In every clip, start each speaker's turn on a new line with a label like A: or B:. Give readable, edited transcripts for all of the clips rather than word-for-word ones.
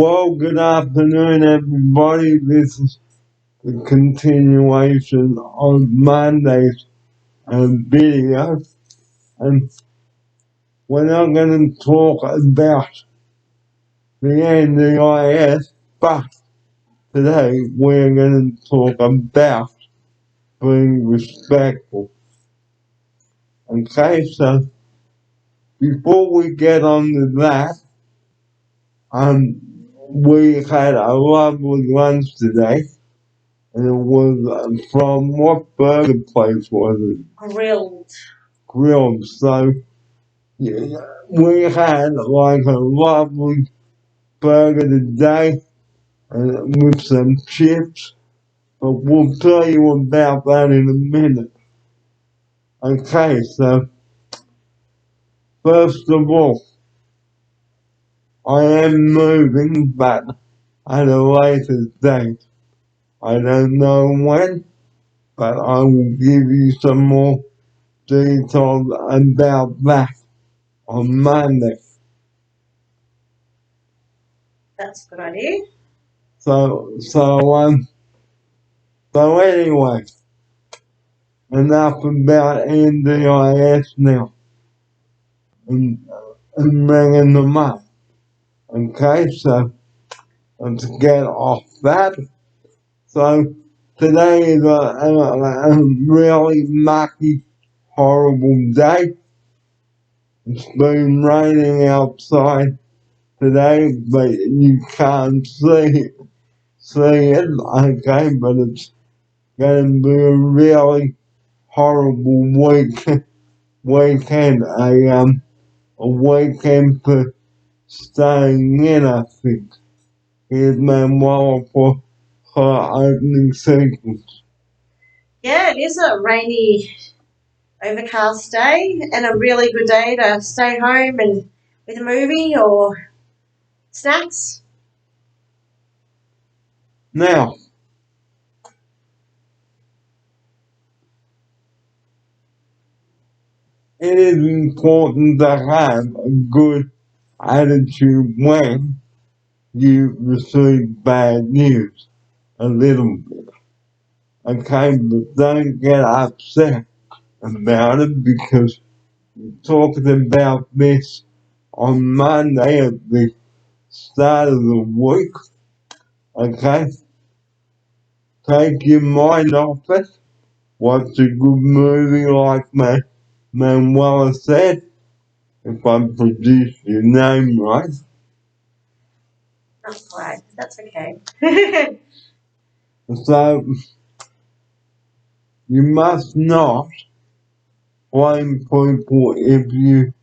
A: Well, good afternoon, everybody. This is the continuation of Monday's video, and we're not going to talk about the NDIS, but today we're going to talk about being respectful. Okay, so before we get on to that, we had a lovely lunch today. And it was from what burger place was it?
B: Grilled.
A: Grilled. So yeah, we had like a lovely burger today with some chips. But we'll tell you about that in a minute. Okay, so first of all, I am moving, but at a later date. I don't know when, but I will give you some more details about that on Monday.
B: That's a good idea.
A: So anyway, enough about NDIS now and bringing them up. Okay, so let's get off that. So today is a really mucky, horrible day. It's been raining outside today, but you can't see it, okay, but it's going to be a really horrible weekend, a weekend for staying in, I think. Here's Manuela for her opening sequence.
B: Yeah, it is a rainy, overcast day and a really good day to stay home and with a movie or snacks.
A: Now, it is important to have a good attitude when you receive bad news. A little bit. Okay, but don't get upset about it because we talked about this on Monday at the start of the week. Okay, take your mind off it. Watch a good movie like Manuela said, if I produced your name right.
B: Not quite. That's okay.
A: So, you must not blame people if you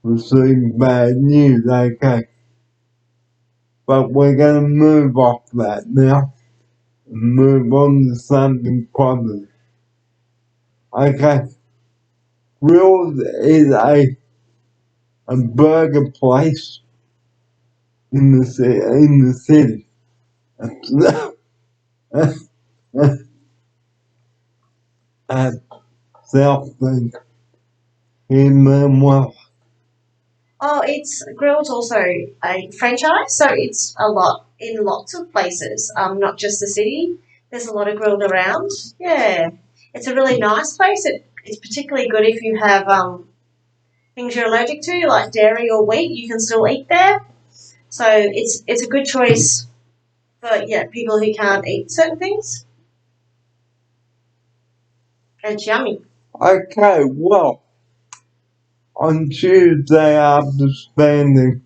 A: receive bad news, okay? But we're going to move off that now and move on to something positive. Okay, Grilled is a burger place in the city. At South Bank in Manuel.
B: Oh, it's Grill's also a franchise, so it's a lot in lots of places, not just the city. There's a lot of Grilled around. Yeah, it's a really nice place. It's particularly good if you have things you're allergic to, like dairy or wheat. You can still eat there, so it's a good choice for people who can't eat certain things. And it's yummy.
A: Okay, well, on Tuesday after spending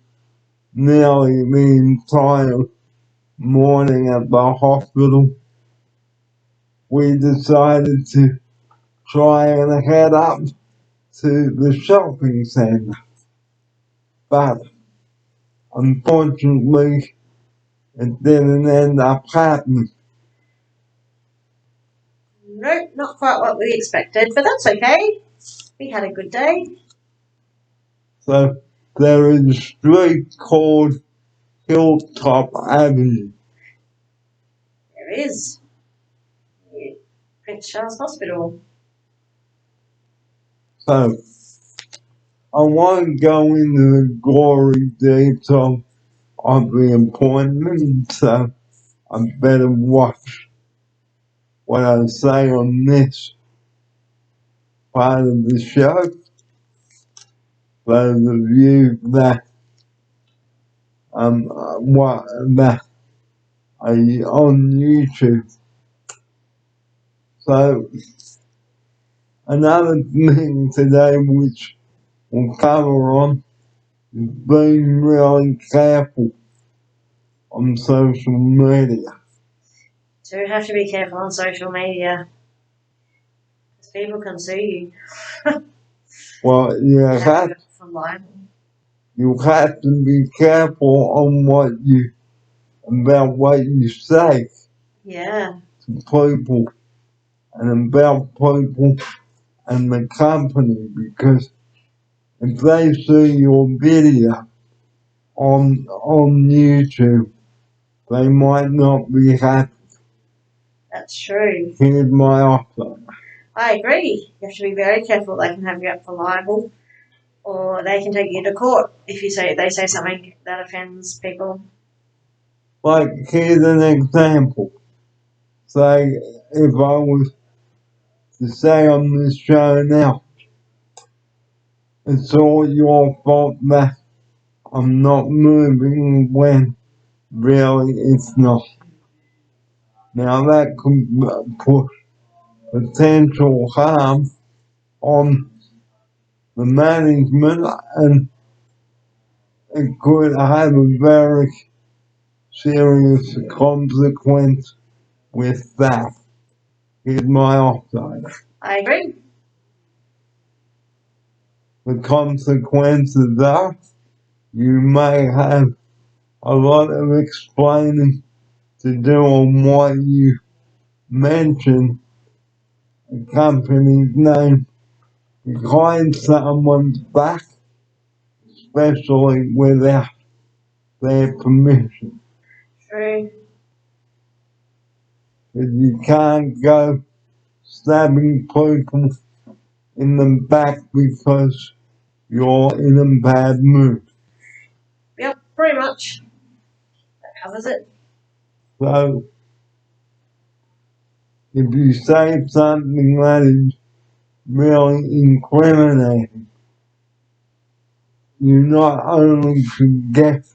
A: nearly the entire morning at the hospital, we decided to try and head up to the shopping centre. But unfortunately, it didn't end up happening.
B: Nope, not quite what we expected, but that's okay. We had a good day.
A: So there is a street called Hilltop Avenue.
B: There is Prince Charles Hospital.
A: So I won't go into the gory detail of the appointment, so I better watch what I say on this part of the show. For the view that what that are on YouTube. So another thing today which we'll cover on is being really careful on social media.
B: So you have to be careful on social media because people can sue you.
A: Well,
B: You have to go for libel.
A: you have to be careful on about what you say
B: Yeah,
A: to people and about people and the company, because if they see your video on YouTube, they might not be happy.
B: that's true.
A: Here's my offer.
B: I agree. You have to be very careful. They can have you up for libel, or they can take you to court if they say something that offends people.
A: Like, here's an example. Say, if I was to say on this show now, it's all your fault that I'm not moving when really it's not. Now that could put potential harm on the management, and it could have a very serious consequence with that. Here's my offside.
B: I agree.
A: The consequences are you may have a lot of explaining to do on what you mention the company's name behind someone's back, especially without their permission.
B: True.
A: Because you can't go stabbing people in the back because you're in a bad mood.
B: Yep, pretty much. That covers it.
A: So, if you say something that is really incriminating, you not only could get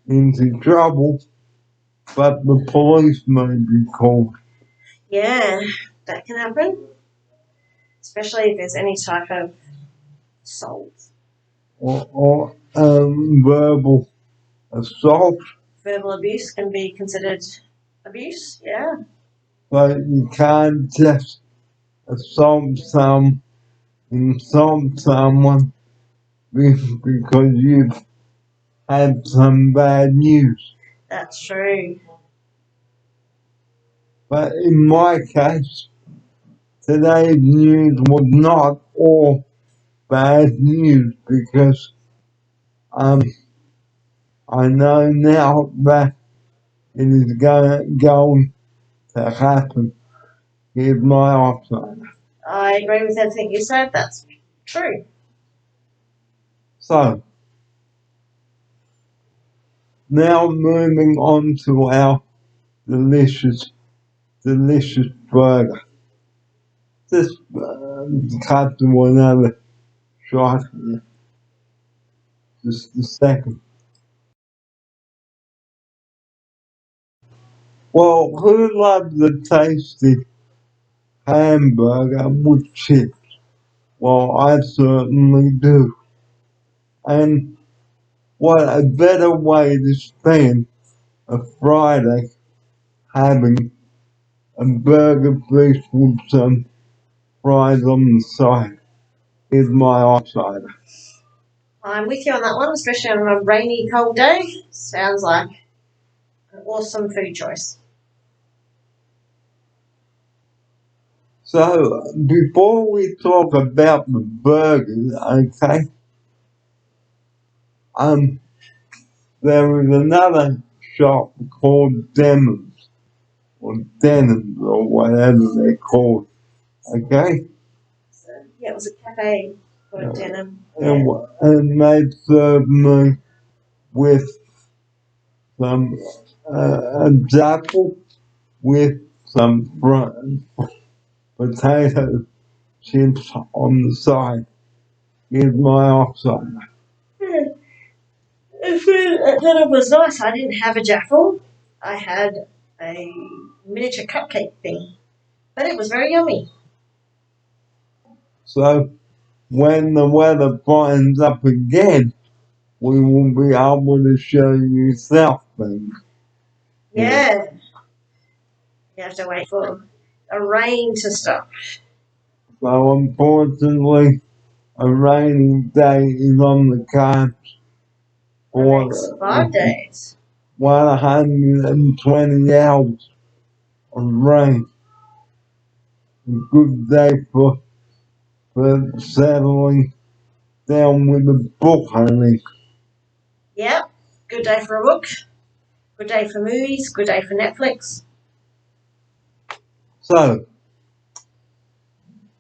A: into trouble, but the police may be called.
B: Yeah, that can happen. Especially if there's any type of assault.
A: Or verbal assault.
B: Verbal abuse can be considered abuse, yeah.
A: But you can't just insult someone because you've had some bad news.
B: That's true.
A: But in my case, today's news was not all bad news, because I know now that it is going to happen. Here's my offside.
B: I agree with everything you said. That's true.
A: So, now moving on to our delicious burger. Just cut to another shot here. Just a second. Well, who loves the tasty hamburger with chips? Well, I certainly do. And what a better way to spend a Friday having a burger feast with some fries on the side. Is my offside.
B: I'm with you on that one, especially on a rainy, cold day. Sounds like an awesome food choice.
A: So, before we talk about the burgers, okay, there is another shop called Denham's, or whatever they're called, okay?
B: So, yeah, it was a cafe called
A: Yeah.
B: Denim.
A: And they served me with some a apple with some potato chips on the side. Here's my offside.
B: Hmm. That was nice. I didn't have a jaffle. I had a miniature cupcake thing, but it was very yummy.
A: So when the weather brightens up again, we will be able to show you South Bend.
B: Yeah, you have to wait for the rain to stop.
A: So unfortunately, a rainy day is on the cards
B: The
A: for
B: next 5 days.
A: 120 hours of rain. A good day for settling down with a book, honey.
B: Yep, good day for a book. Good day for movies. Good day for Netflix.
A: So,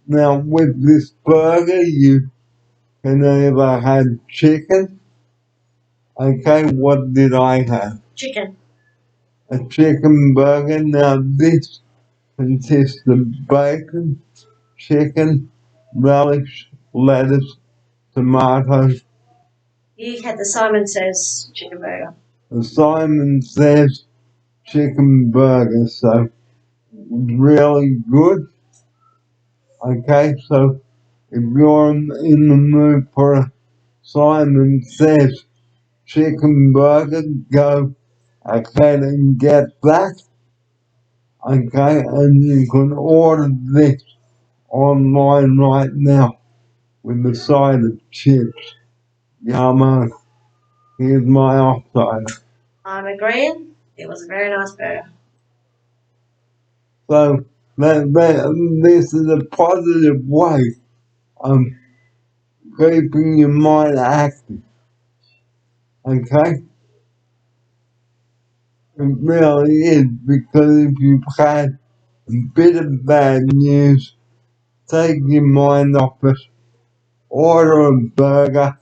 A: now with this burger, you can either have chicken. Okay, what did I have?
B: Chicken.
A: A chicken burger. Now this consists of bacon, chicken, relish, lettuce, tomatoes.
B: You had the Simon Says chicken burger.
A: The Simon Says chicken burger, so really good. Okay, so if you're in the mood for a Simon Says chicken burger, go ahead and get that. Okay, and you can order this online right now with the side of chips. Yummo. Here's my offside.
B: I'm agreeing. It was a very nice burger.
A: So this is a positive way of keeping your mind active. Okay? It really is because if you've had a bit of bad news, take your mind off it, order a burger,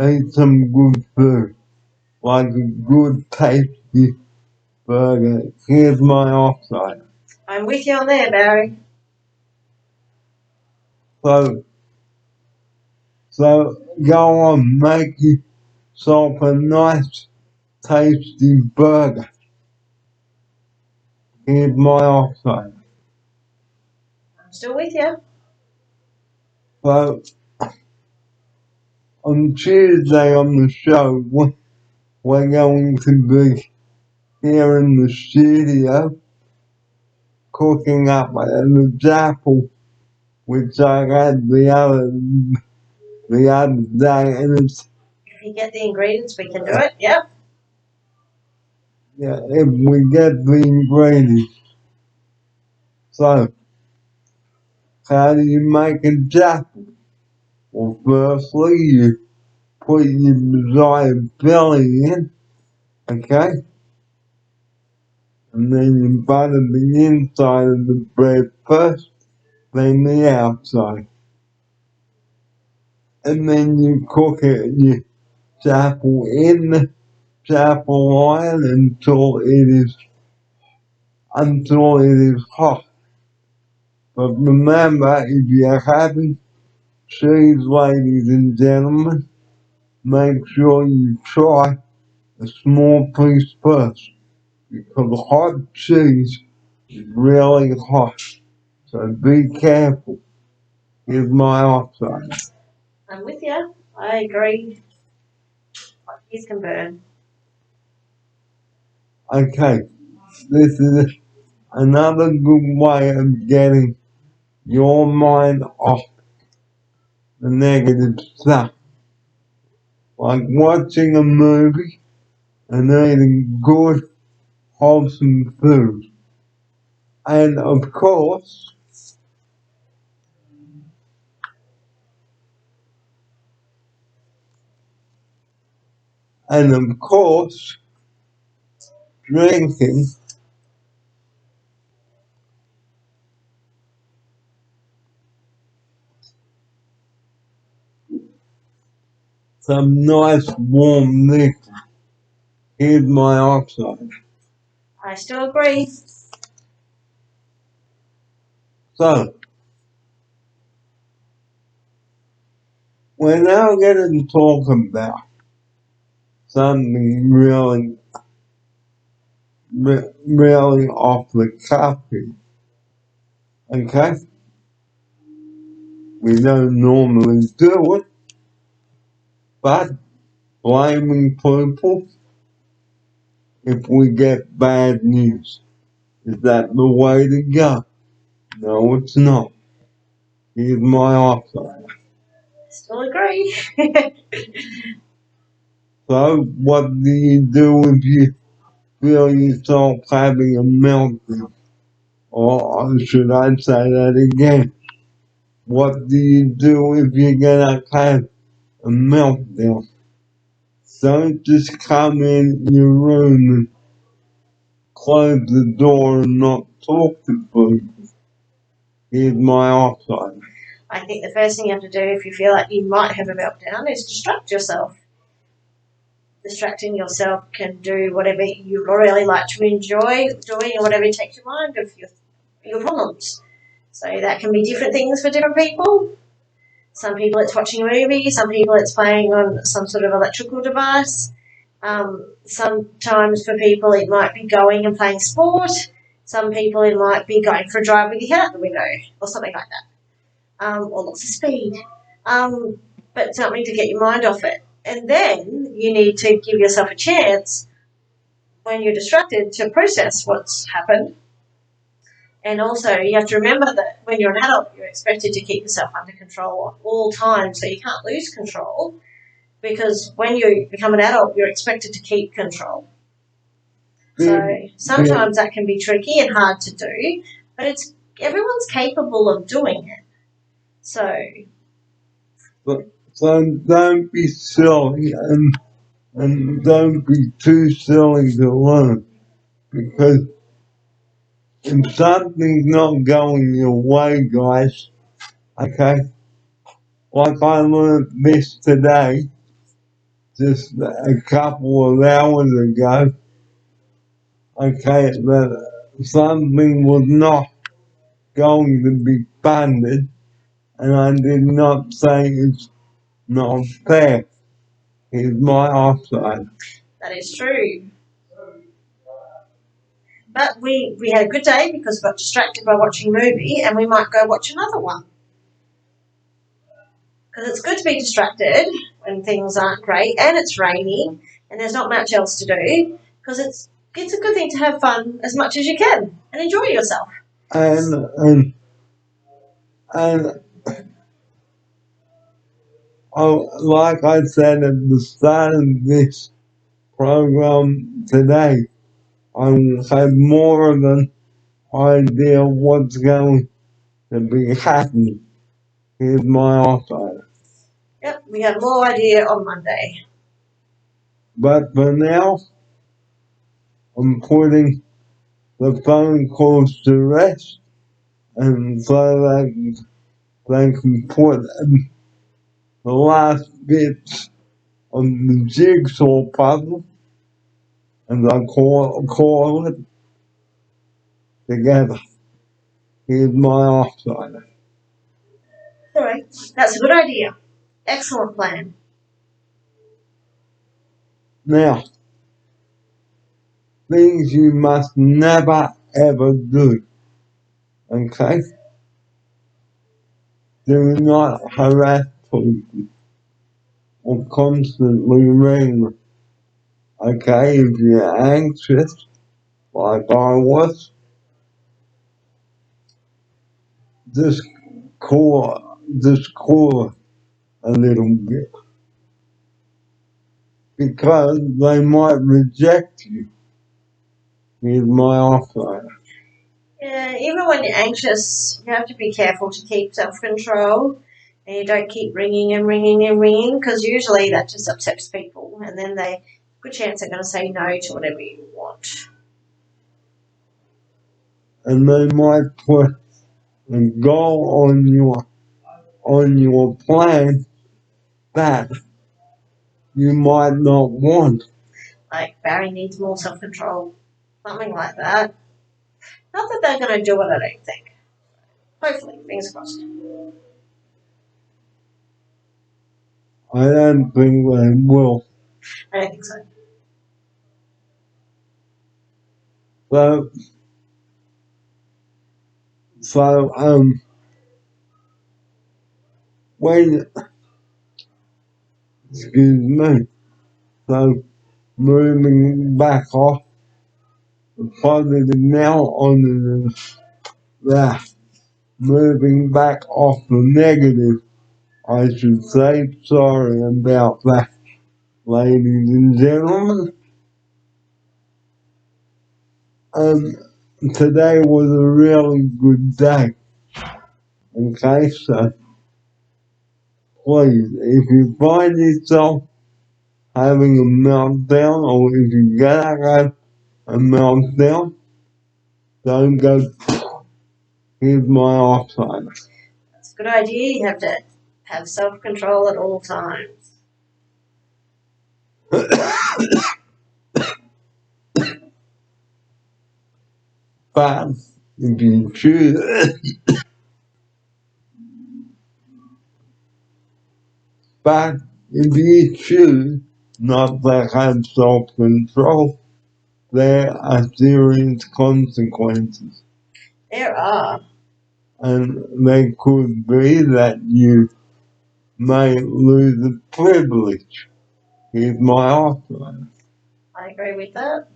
A: eat some good food, like a good tasty burger. Here's my offside.
B: I'm with you on there, Barry.
A: So, so go on, make yourself a nice tasty burger. Here's my offside.
B: I'm still with you.
A: So on Tuesday on the show, we're going to be here in the studio cooking up an apple, which I had the other day, and it's
B: If you get the ingredients, we can do it. Yep.
A: yeah, if we get the ingredients. So how do you make a apple? Well, firstly, you put your desired filling in, okay? And then you butter the inside of the bread first, then the outside. And then you cook it, you chapel in the chapel oil until it is hot. But remember, if you're having cheese, ladies and gentlemen, make sure you try a small piece first, because hot cheese is really hot. So be careful. Here's my offside.
B: I'm with you. I agree. His can burn.
A: Okay, this is another good way of getting your mind off the negative stuff. Like watching a movie and eating good, wholesome food. And of course, drinking some nice warm liquor. Here's my upside.
B: I still agree.
A: So, we're now going to talk about something really off the cuff here. Okay? We don't normally do it, but blaming people if we get bad news. Is that the way to go? No, it's not. Here's my offside.
B: Still agree.
A: So, what do you do if you feel yourself having a meltdown? Or should I say that again? What do you do if you're gonna have a meltdown? Don't just come in your room and close the door and not talk to people. Here's my offside.
B: I think the first thing you have to do if you feel like you might have a meltdown is distract yourself. Distracting yourself can do whatever you really like to enjoy doing or whatever takes your mind off your problems. So that can be different things for different people. Some people it's watching a movie, some people it's playing on some sort of electrical device. Sometimes for people it might be going and playing sport. Some people it might be going for a drive with your head out the window or something like that. Or lots of speed. But something to get your mind off it. And then you need to give yourself a chance when you're distracted to process what's happened. And also you have to remember that when you're an adult, you're expected to keep yourself under control at all times. So you can't lose control because when you become an adult, you're expected to keep control. So sometimes that can be tricky and hard to do, but everyone's capable of doing it. So
A: don't be silly and don't be too silly to learn. Because if something's not going your way, guys, okay, like I learned this today, just a couple of hours ago, okay, that something was not going to be funded, and I did not say it's not fair. Here's my offside.
B: that is true. But we had a good day because we got distracted by watching a movie and we might go watch another one. Because it's good to be distracted when things aren't great and it's raining and there's not much else to do because it's a good thing to have fun as much as you can and enjoy yourself.
A: And like I said at the start of this program today, I have more of an idea what's going to be happening. Here's my offside.
B: Yep, we have more idea on Monday.
A: But for now, I'm putting the phone calls to rest, and so they can put the last bits of the jigsaw puzzle, as I call it, together. Here's my offside.
B: All right, that's a good idea. Excellent plan.
A: Now, things you must never ever do. Okay? Do not harass people or constantly ring them. Okay? If you're anxious, like I was, just call a little bit. Because they might reject you. Here's my offside.
B: Yeah, even when you're anxious, you have to be careful to keep self-control and you don't keep ringing and ringing and ringing because usually that just upsets people and then good chance they're going to say no to whatever you want.
A: And they might put a goal on your plan that you might not want.
B: like Barry needs more self control, something like that. Not that they're going to do it, I don't think. Hopefully, fingers crossed.
A: I don't think they will.
B: I don't think so.
A: So, when, excuse me, so moving back off the positive now on the moving back off the negative, I should say. Sorry about that, ladies and gentlemen. Um, Today was a really good day. Okay, so please, if you find yourself having a meltdown or if you get a meltdown, don't go, here's my Alzheimer's.
B: That's a good idea. You have to have self control at all times.
A: But if you choose, but if you choose not to have self-control, there are serious consequences.
B: There are.
A: And they could be that you may lose a privilege. Here's my offer.
B: I agree with that.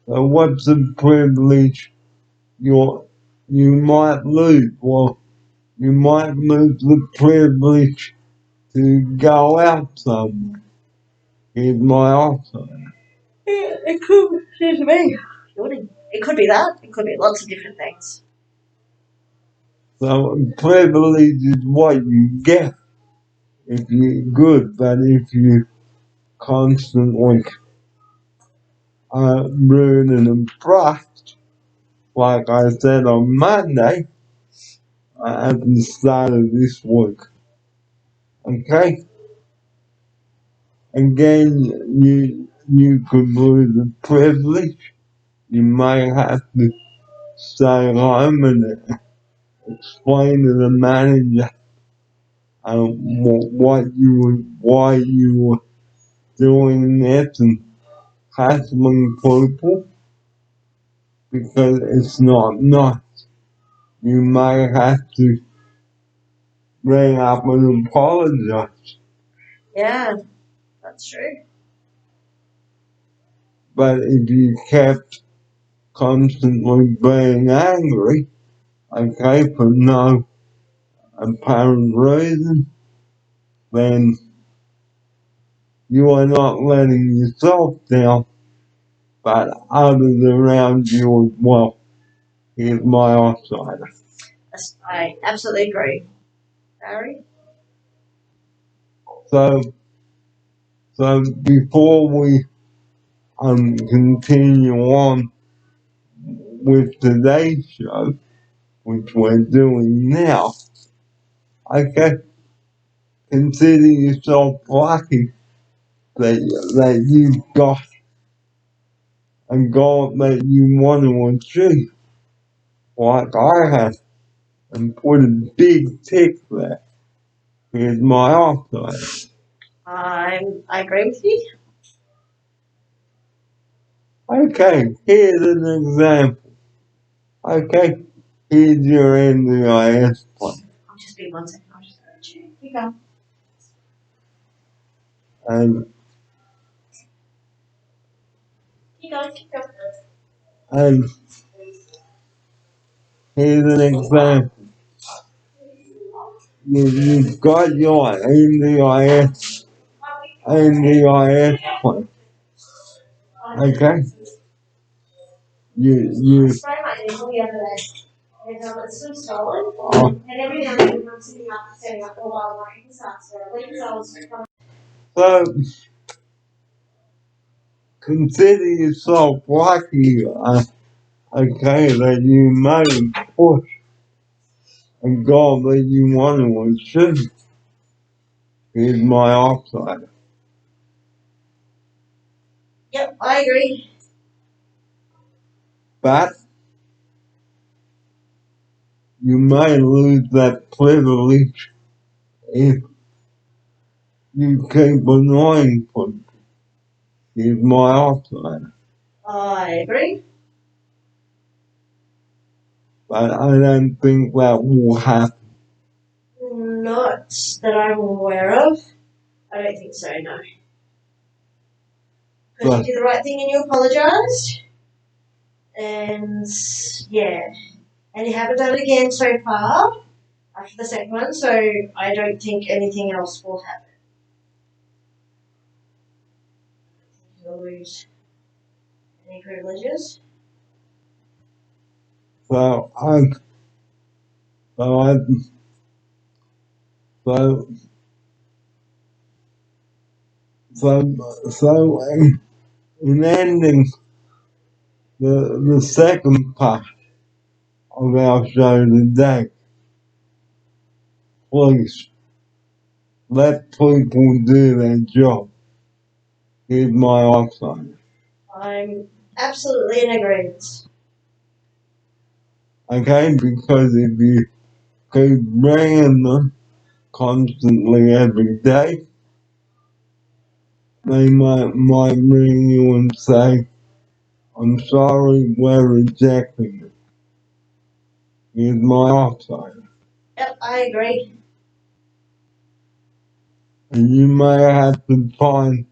A: So what's the privilege you might lose? Well, you might lose the privilege to go out somewhere. Here's my offer.
B: Yeah, it could. Excuse me. It could be that. It could be lots of different things.
A: So privilege is what you get if you're good, but if you constantly ruining and trust, like I said on Monday at the start of this week. Okay? Again, you could lose the privilege. You may have to stay home and explain to the manager why you were doing this and hassling people because it's not nice. You may have to ring up and apologize.
B: Yeah, that's true.
A: But if you kept constantly being angry, okay, for no apparent reason, then you are not letting yourself down, but others around you as well. Here's my outsider.
B: I absolutely agree. Barry?
A: So, so before we continue on with today's show, which we're doing now, okay, consider yourself lucky that you've got a goal that you want to achieve, like I have, and put a big tick there. Here's my outside.
B: I agree with you.
A: Okay, here's an example. Okay, here's your NDIS plan.
B: I'll just be 1 second. I'll just go check. You go.
A: And,
B: You go. Keep going.
A: and here's an example. You've got your NDIS plan. Okay? You
B: Spray my ankle the other day. And it's so swollen. And every now and then I'm sitting up and setting up all while my ankle starts swelling. So I was
A: so consider yourself lucky, okay, that you may push a goal that you want to achieve. Here's my outside.
B: I agree.
A: but you may lose that privilege if you keep annoying people. Is my option.
B: I agree.
A: But I don't think that will happen.
B: Not that I'm aware of. I don't think so, no. Because you
A: But
B: did the right thing and you apologised. And yeah. And you haven't done it again so far after the second one, so I don't think anything else will happen. You'll lose any privileges.
A: so I so I so so in ending the second part of our show today, please let people do their job. Here's my option.
B: I'm absolutely in agreement.
A: Okay, because if you keep bringing them constantly every day, they might ring you and say, I'm sorry, we're rejecting it. Here's my option.
B: Yep, I agree.
A: And you may have to find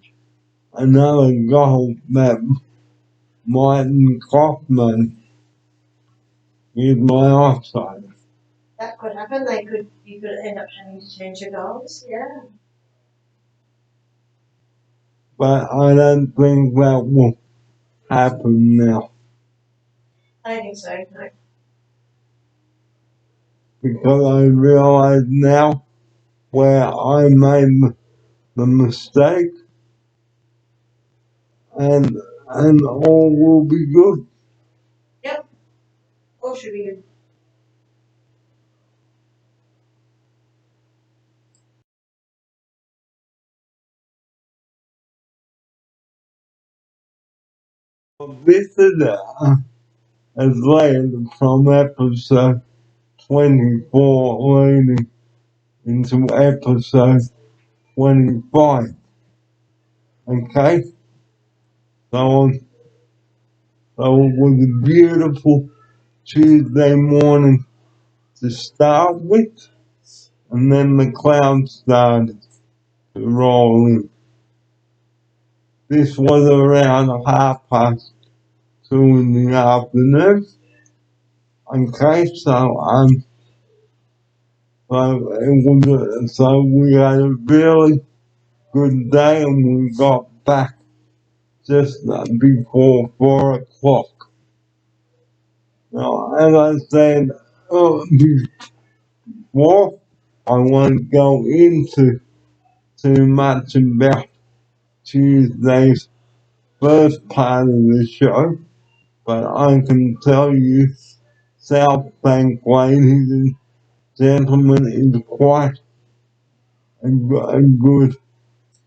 A: another goal that mightn't cost money. Here's my option.
B: That could happen. You could end up having to change your goals. Yeah.
A: But I don't think that will happen now.
B: I don't think so. No.
A: Because I realize now where I made the mistake and all will be good.
B: Yep. All should be good.
A: This is has led from episode 24 leading into episode 25. Okay? So, so it was a beautiful Tuesday morning to start with, and then the clouds started to roll in. This was around 2:30 in the afternoon. Okay, so we had a really good day, and we got back just before 4 o'clock. Now, as I said before, I won't go into too much about Tuesday's first part of the show, but I can tell you South Bank, ladies and gentlemen, is quite a good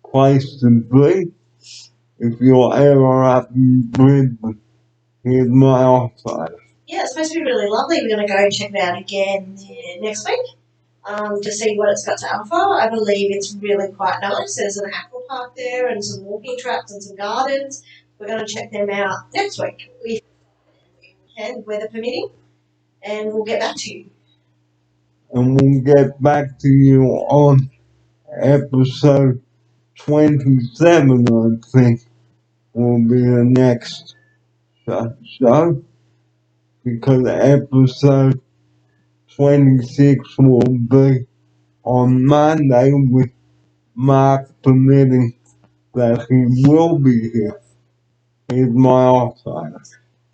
A: place to be if you're ever up in Brisbane. Here's my offer.
B: Yeah, it's supposed to be really lovely. We're going to go check it out again next week to see what it's got to offer. I believe it's really quite nice. There's an aqua park there and some walking tracks and some gardens. We're going to check them out next week if we can, weather permitting, and we'll get back to you.
A: And we'll get back to you on episode 27, I think, will be the next show, because episode 26 will be on Monday, with Mark permitting that he will be here. He's my outsider.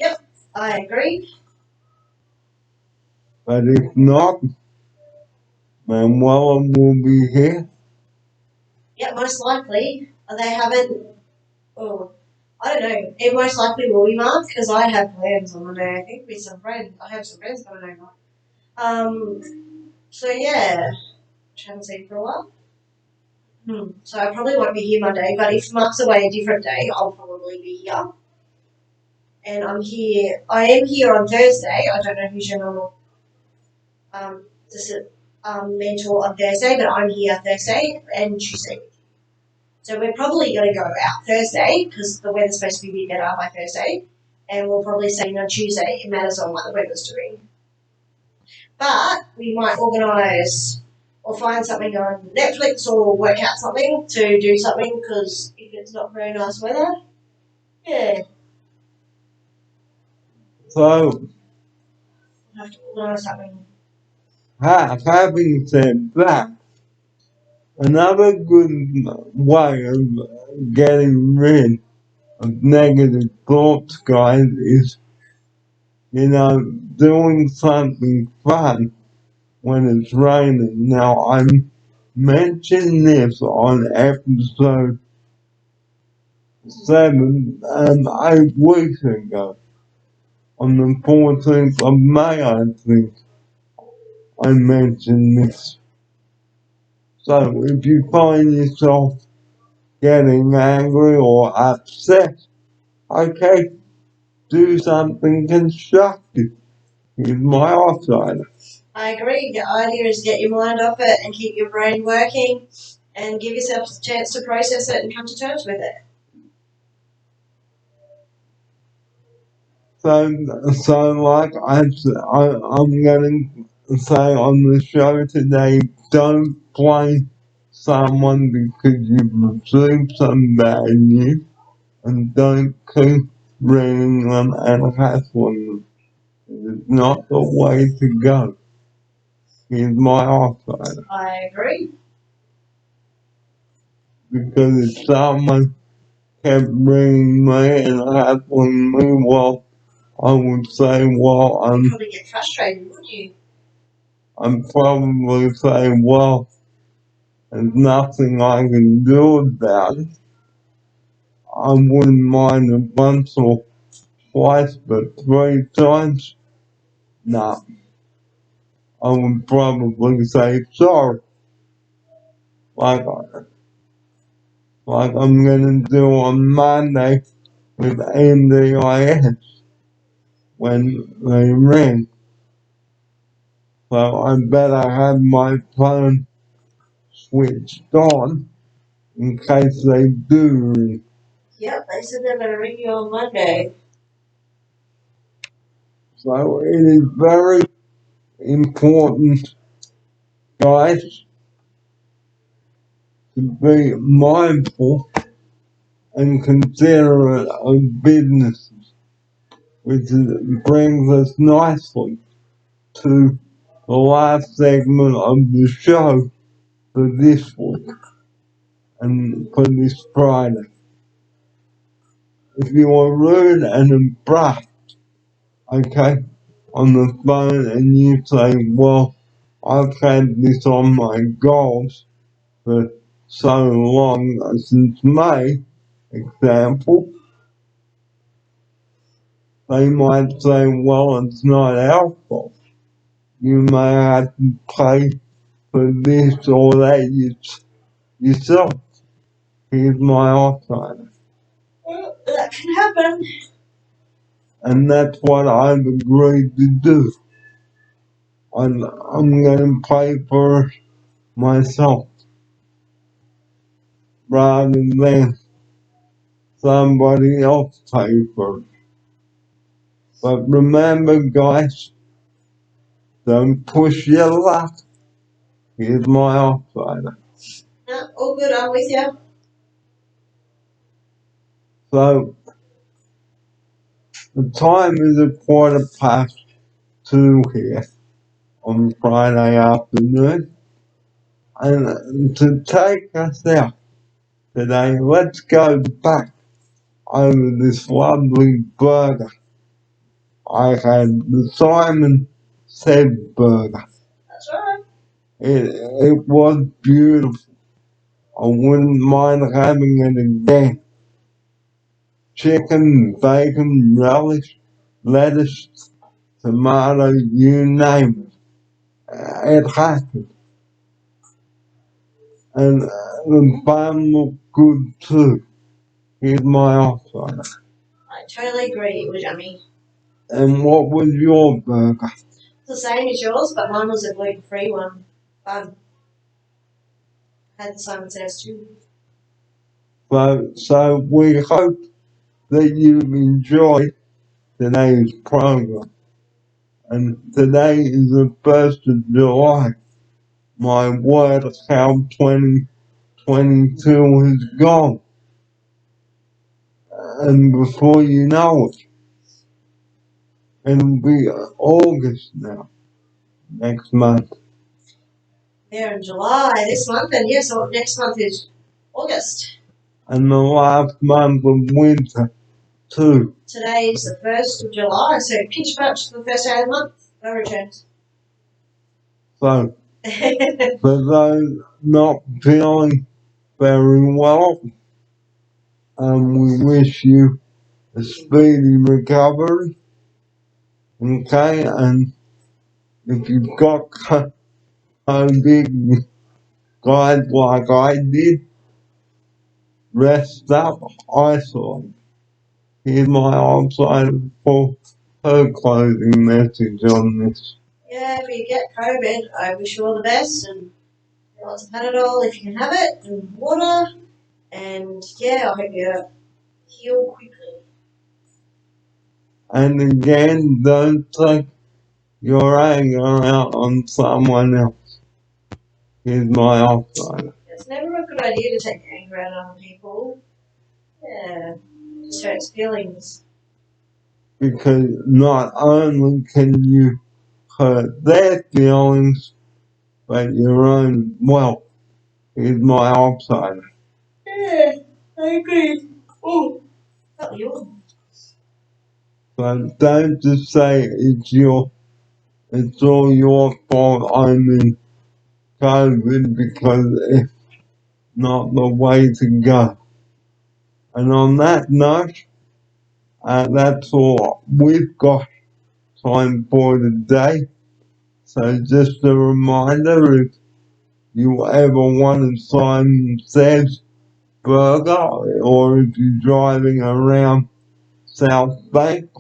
B: Yep, I agree.
A: But if not, Manuela will be here.
B: Yeah, most likely. They haven't. Oh, I don't know. It most likely will be Mark because I have plans on Monday. I think with some friends. I have some friends coming over. So yeah, which I haven't seen for a while. So I probably won't be here Monday, but if Mark's away a different day, I'll probably be here. And I am here on Thursday. I don't know who's your normal just a mentor on Thursday, but I'm here Thursday and Tuesday. So we're probably going to go out Thursday because the weather's supposed to be better by Thursday, and we'll probably stay in on Tuesday. It matters on what the weather's doing. But we might organise or find something on Netflix or work out something to do something because if it's not very nice weather, yeah,
A: So,
B: we'll have to organise something.
A: having said that, another good way of getting rid of negative thoughts, guys, is, doing something fun when it's raining. Now, I mentioned this on episode 7 8 weeks ago. On the 14th of May, I think I mentioned this. So if you find yourself getting angry or upset, okay, do something constructive. Here's my offside.
B: I agree. The idea is to get your mind off it and keep your brain working and give yourself a chance to process it and come to terms with it.
A: So like I'm going to say on the show today, don't blame someone because you've received some bad news, and don't keep ringing them and hassling them. It's not the way to go. Here's my offside.
B: I agree.
A: Because if someone kept ringing me and hassling me, well, I would say, well,
B: You'd probably get frustrated, wouldn't you?
A: I'm probably saying, well, there's nothing I can do about it. I wouldn't mind it once or twice, but 3 times? No. I would probably say sorry. Like I'm gonna do on Monday with NDIS when they ring. So I better have my phone switched on in case they do ring.
B: Yep, they said they're going to ring you on Monday.
A: So it is very important, guys, to be mindful and considerate of businesses, which brings us nicely to the last segment of the show for this week and for this Friday. If you are rude and abrupt, okay, on the phone and you say, well, I've had this on my goals for so long since May, example, they might say, well, it's not our fault. You may have to pay for this or that yourself. Here's my offside.
B: Well, that can happen.
A: And that's what I've agreed to do. I'm going to pay for myself rather than somebody else pay for it. But remember, guys, don't push your luck. Here's my offside.
B: No, all good, I'm with you.
A: So, the time is 2:15 here on Friday afternoon. And to take us out today, let's go back over this lovely burger. I had the Simon Said burger.
B: That's right.
A: It was beautiful. I wouldn't mind having it again. Chicken, bacon, relish, lettuce, tomato, you name it. It happened. And the bun looked good too. Here's my offside.
B: I totally agree. It was yummy.
A: And what was your burger?
B: It's the same as yours, but mine was a gluten-free one. Fun. Had the Simon Says too.
A: So we hope that you enjoyed today's program. And today is the 1st of July. My word, how 2022 has gone. And before you know it, it'll be August now, next month.
B: There in July this month, and yes, so next month is August.
A: And the last month of winter, too.
B: Today is the 1st of July, so pinch punch for the first day of the month. No returns.
A: So, for those not feeling very well, we wish you a speedy recovery. Okay, and if you've got COVID, guys like I did, rest up, isolate. Here's my outside for her closing message on this.
B: Yeah, if you get COVID, I wish you all the best and lots of Panadol if you can have it, and water, and yeah, I hope you heal quickly.
A: And again, don't take your anger out on someone else. Here's my outside.
B: It's never a good idea to take anger out on people. Yeah, it just hurts feelings.
A: Because not only can you hurt their feelings, but your own. Well, here's my outside.
B: Yeah, I agree. Oh, that you.
A: So don't just say it's all your fault I'm in COVID, because it's not the way to go. And on that note, that's all we've got time for today. So just a reminder, if you ever want a Simon Says burger, or if you're driving around South Bank,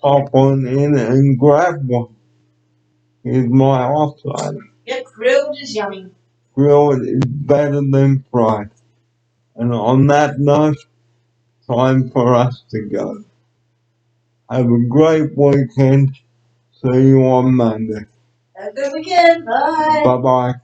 A: pop on in and grab one. Here's my offside.
B: Yep, grilled is yummy.
A: Grilled is better than fried. And on that note, time for us to go. Have a great weekend. See you on Monday.
B: Have a good weekend. Bye.
A: Bye bye.